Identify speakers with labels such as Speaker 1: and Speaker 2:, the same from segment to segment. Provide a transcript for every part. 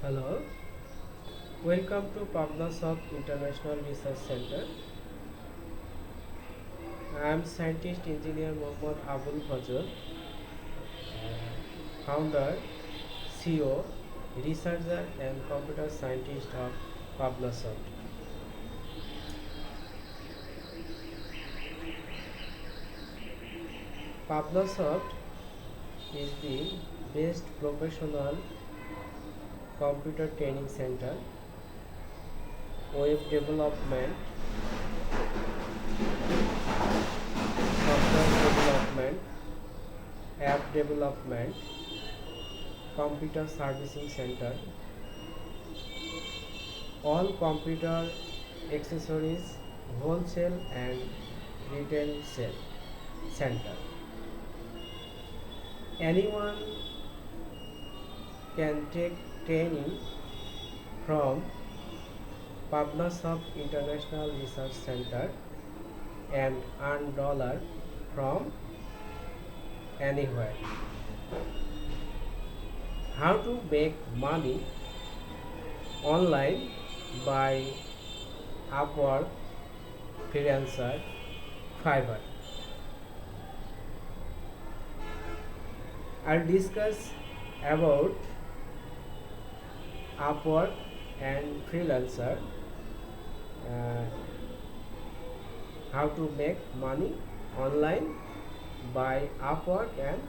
Speaker 1: Hello, welcome to Pabnasoft International Research Center. I am scientist engineer Mohammad Abul Fazal, founder, CEO, researcher and computer scientist of Pabnasoft. Pabnasoft is the best professional computer training center, web development, software development, app development, computer servicing center, all computer accessories, wholesale and retail sale center. Anyone can take training from Pabnasoft International Research Center and earn dollar from anywhere. How to make money online by Upwork, Freelancer, Fiverr. I'll discuss about Upwork and Freelancer, how to make money online by Upwork and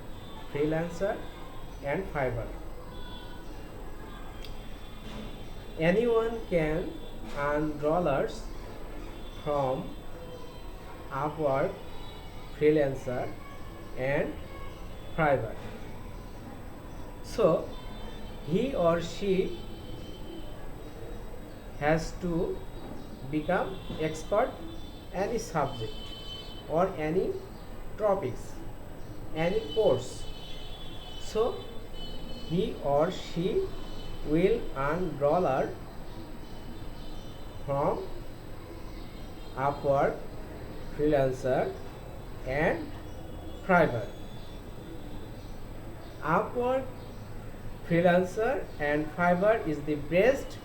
Speaker 1: Freelancer and Fiverr. Anyone can earn dollars from Upwork, Freelancer and Fiverr. So he or she has to become expert any subject or any topics, any course. So he or she will earn dollar from Upwork, Freelancer and Fiverr. Upwork, Freelancer and Fiverr is the best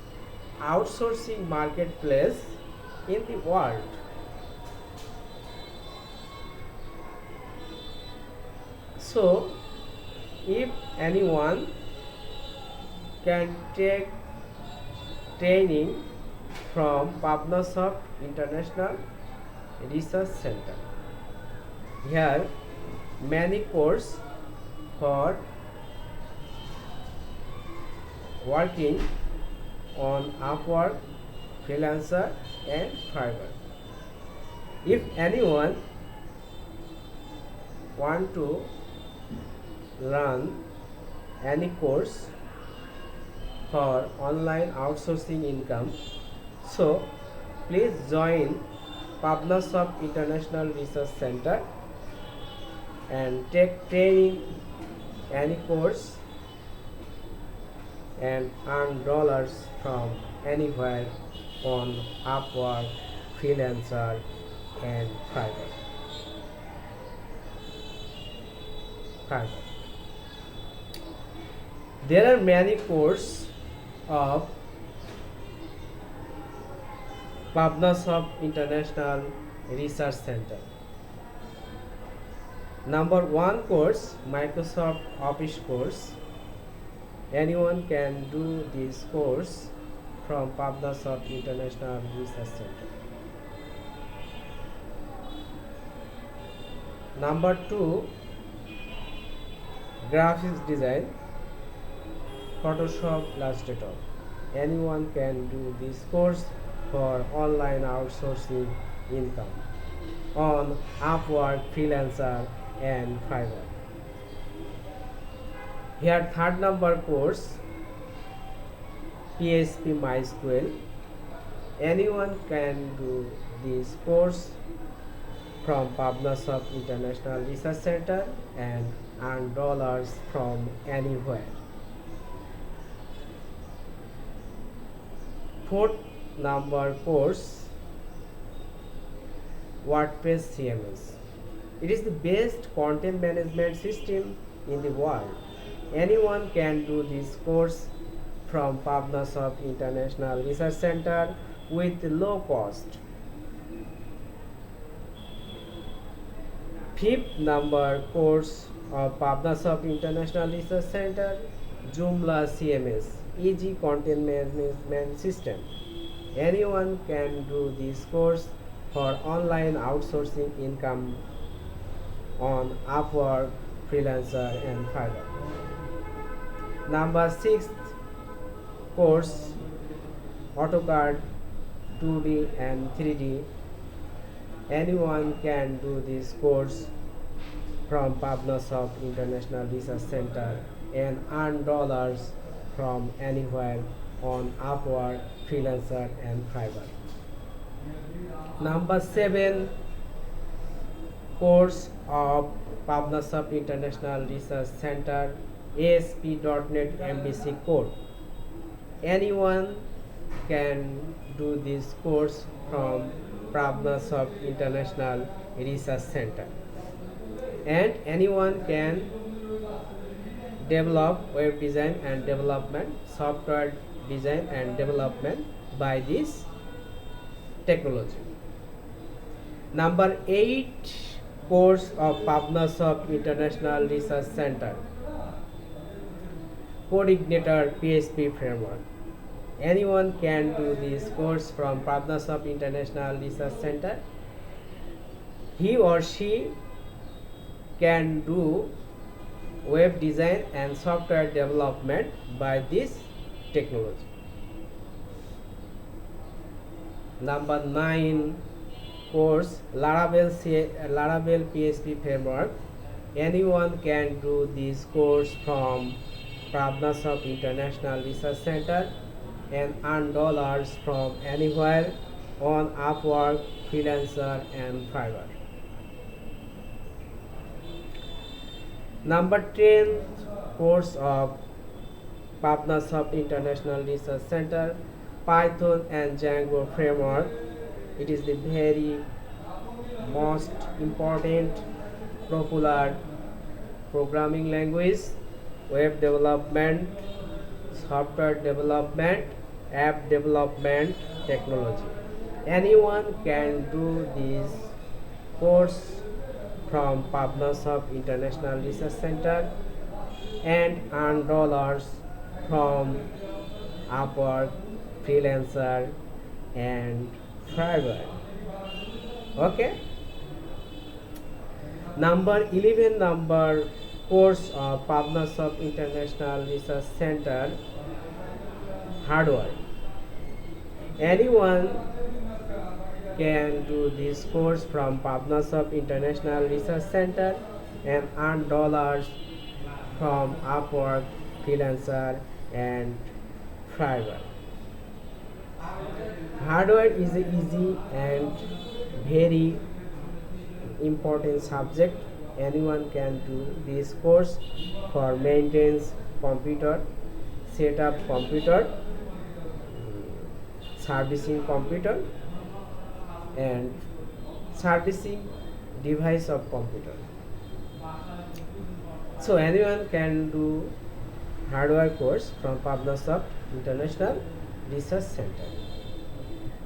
Speaker 1: outsourcing marketplace in the world. So, if anyone can take training from Pabnasoft International Research Center, here many courses for working on Upwork, Freelancer and Fiverr. If anyone want to learn any course for online outsourcing income, so please join Pabnasoft International Research Center and take training any course and earn dollars from anywhere on Upwork, Freelancer and Fiverr. There are many courses of Pabnasoft International Research Center. Number 1 course, Microsoft Office course. Anyone can do this course from Pabnasoft International Research Center. Number 2, graphics design, Photoshop, Illustrator. Anyone can do this course for online outsourcing income on Upwork, Freelancer and Fiverr. Here third number course, PHP MySQL. Anyone can do this course from Pabnasoft International Research Center and earn dollars from anywhere. Fourth number course, WordPress CMS. It is the best content management system in the world. Anyone can do this course from Pabnasoft International Research Center with low cost. Fifth number course of Pabnasoft International Research Center, Joomla CMS, Easy Content Management System. Anyone can do this course for online outsourcing income on Upwork, Freelancer and Fiverr. Number 6 course, AutoCAD 2D and 3D. Anyone can do this course from Pabnasoft International Research Center and earn dollars from anywhere on Upwork, Freelancer and Fiverr. Number 7 course of Pabnasoft International Research Center, ASP.NET M.Sc code. Anyone can do this course from Pabnasoft International Research Center, and anyone can develop web design and development, software design and development by this technology. Number 8 course of Pabnasoft International Research Center, Coordinator PHP framework. Anyone can do this course from Pabnasoft International Research Center. He or she can do web design and software development by this technology. Number 9 course, Laravel PHP framework. Anyone can do this course from Pabnasoft International Research Center and earn dollars from anywhere on Upwork, Freelancer and Fiverr. Number 10 course of Pabnasoft International Research Center, Python and Django framework. It is the very most important popular programming language, web development, software development, app development technology. Anyone can do this course from Pabnasoft International Research Center and earn dollars from Upwork, Freelancer and Fiverr. Okay. Number 11 number course of Pabnasoft International Research Center, hardware. Anyone can do this course from Pabnasoft International Research Center and earn dollars from Upwork, Freelancer and Fiverr. Hardware is an easy and very important subject. Anyone can do this course for maintenance computer, set up computer, servicing computer and servicing device of computer. So anyone can do hardware course from Pabnasoft International Research Center.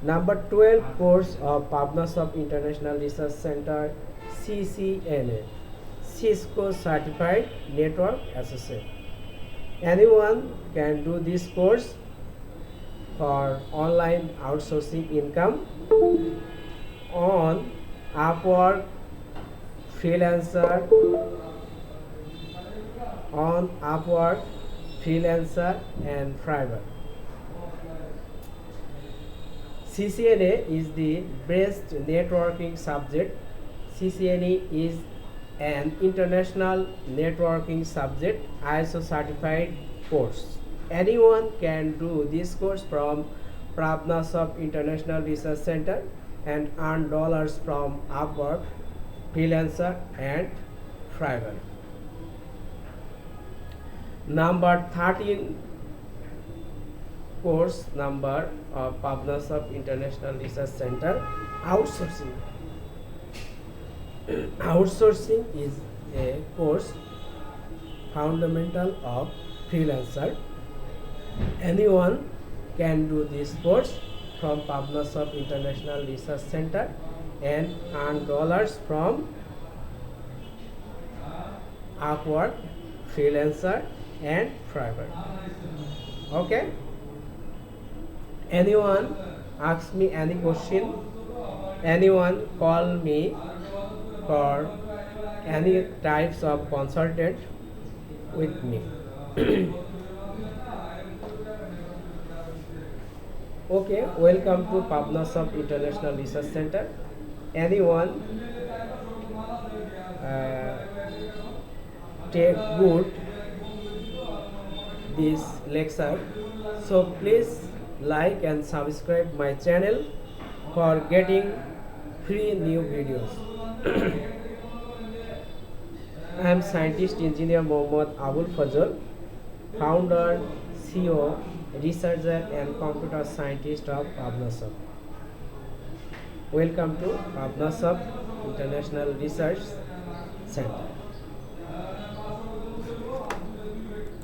Speaker 1: Number 12 course of Pabnasoft International Research Center, CCNA, Cisco Certified Network Associate. Anyone can do this course for online outsourcing income on Upwork, Freelancer, and Fiverr. CCNA is the best networking subject. CCNA is an international networking subject, ISO certified course. Anyone can do this course from Pabnasoft International Research Center and earn dollars from Upwork, Freelancer and Fiverr. Number 13 course number of Pabnasoft International Research Center, outsourcing. Outsourcing is a course fundamental of freelancer. Anyone can do this course from Pabnasoft International Research Center and earn dollars from Upwork, Freelancer and Fiverr. Okay? Anyone ask me any question? Anyone call me for any types of consultant with me? Okay, welcome to Pabnasoft International Research Center. Anyone take good this lecture, so please like and subscribe my channel for getting free new videos. I am scientist engineer Mohammad Abul Fazal, founder, CEO, researcher and computer scientist of Pabnasoft. Welcome to Pabnasoft International Research Center.